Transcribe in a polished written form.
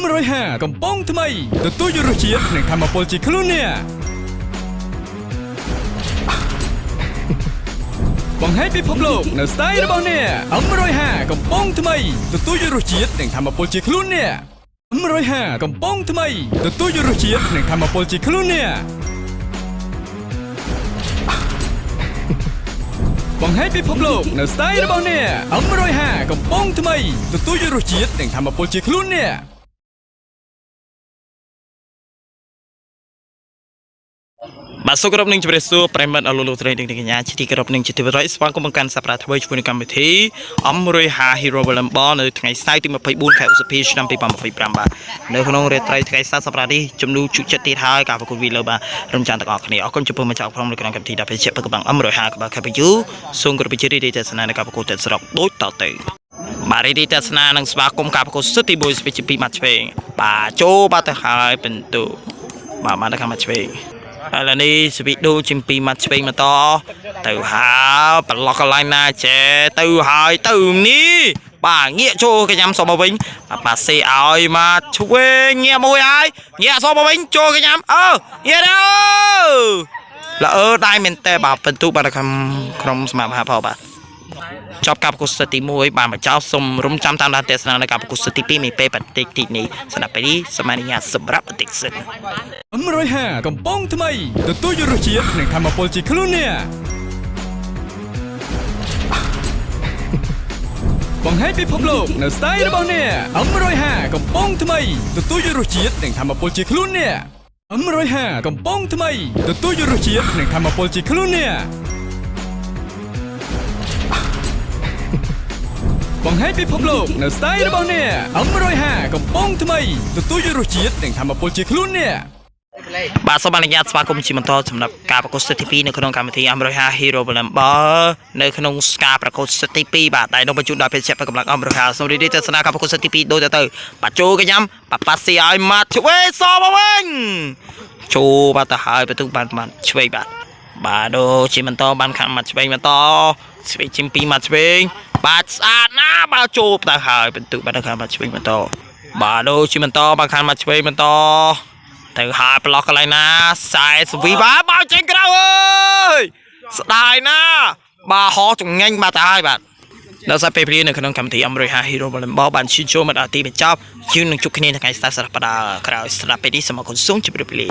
105កំប៉ុងថ្មីទទួលយករសជាតិនិងធម្មពលជាខ្លួនអ្នកបង្ហាញពិភពលោកនៅស្ទាយរបស់អ្នក105កំប៉ុងថ្មីទទួលយករសជាតិនិងធម្មពលជាខ្លួនអ្នក105កំប៉ុងថ្មីទទួលយករសជាតិនិងធម្មពលជាខ្លួនអ្នកបង្ហាញពិភពលោកនៅស្ទាយរបស់អ្នក105កំប៉ុងថ្មីទទួលយករសជាតិនិងធម្មពលជាខ្លួនអ្នកបាទសូមគោរពនឹងជម្រាបសួរប្រិមត្តអលូត្រីទាំងកញ្ញាជាទីគោរពនឹងជាទីប្រយស្វាគមន៍មកកាន់សប្តាហ៍ថ្មីជាមួយនឹងកម្មវិធីអំ150 Hero Volleyball នៅថ្ងៃស្អែកទី24ខែឧសភាឆ្នាំ2025បាទនៅក្នុងរាត្រីថ្ងៃសៅរ៍សប្តាហ៍នេះជំនួសជក់ចិត្តទៀតហើយការប្រកួតវីឡូបាទរំចាំទាំងអស់គ្នាអរគុណចំពោះម្ចាស់ក្រុមនៅក្នុងកម្មវិធីដែលជាបកកំ150ក្បាល KPU សូមគោរពជារីករាយទស្សនានៅការប្រកួតទឹកស្រុកដូចតទៅបាទរីករាយទស្សនានឹងស្វាគមន៍ការប្រកួតសិទ្ធទី1ស្ពេចពីម៉ាត់ឆ្វេងបាទចូលបាទទៅហើយបន្ទូបាទមកដល់ខាងម៉ាត់ឆ្វេងឥឡូវនេះស្វីដូជាពីម៉ាត់ឆ្វេងមកតទៅហើយប្រឡោះកន្លែងណាចេទៅហើយទៅនេះបាទងាកចូលកញ្ញាំសមកវិញបាទសេឲ្យមកឆ្វេងងាកមួយហើយងាកសមកវិញចូលកញ្ញាំងាកទៅល្អដែរមែនតើបាទបន្ទុកបាទក្រុមសមាហផលបាទចប់ការប្រកួតសិទ្ធទី1បានមកចោលសុំរំចាំតាមដានទស្សនានៅការប្រកួតសិទ្ធទី2មានពេលបន្តិចទីនេះស្ដាប់ពេលនេះសមាញ្ញាសម្រាប់បន្តិចសិន105កំប៉ុងថ្មីទទួលយករសជាតិនិងធម្មពលជាខ្លួនអ្នកបង្ហាញពិភពលោកនៅស្ទាយរបស់អ្នក105កំប៉ុងថ្មីទទួលយករសជាតិនិងធម្មពលជាខ្លួនអ្នក105កំប៉ុងថ្មីទទួលយករសជាតិនិងធម្មពលជាខ្លួនអ្នកបង្ហាញពិភពលោកនៅស្ទាយរបស់អ្នក105កំប៉ុងថ្មីទទួលយករសជាតិនិងធម្មពលជាខ្លួនអ្នកបាទសូមអនុញ្ញាតស្វាគមន៍ជាបន្តសម្រាប់ការប្រកួតសិទ្ធទី2នៅក្នុងកម្មវិធី150 Hero Volleyball នៅក្នុងការប្រកួតសិទ្ធទី2បាទដែលនឹងបញ្ជូនដល់ភេទជ្ជៈកម្លាំង150សូមរីករាយទស្សនាការប្រកួតសិទ្ធទី2ដូចទៅបាទចូលកញ្ញាំបាទប៉ាស៊ីឲ្យម៉ាត់ឆ្វេងសមកវិញចូលបាទទៅហើយបន្ទុកបានឆ្វេងបាទដូចជាបន្តបានខាងម៉ាត់ឆ្វេងបន្តឆ្វេងជាពីម៉ាត់ឆ្វេងបាទស្អាតណាស់បាទចូលទៅហើយបន្ទុកបាទខាងម៉ាត់ឆ្វេងបន្តបាទដូចជាបន្តបាទខាងម៉ាត់ឆ្វេងបន្តទៅហើយប្រឡោះកន្លែងណា40វិបាទចេញក្រៅអើយស្ដាយណាបាទហោះចងាញ់បាទទៅហើយបាទដល់សាពេលព្រានៅក្នុងកម្មវិធី150 Hero Volleyball បានឈានចូលមកដល់ទីបញ្ចប់យើងនឹងជួបគ្នាថ្ងៃសៅរ៍សប្តាហ៍ក្រោយស្ដាប់ពេលនេះសូមអរគុណសូមជម្រាបលា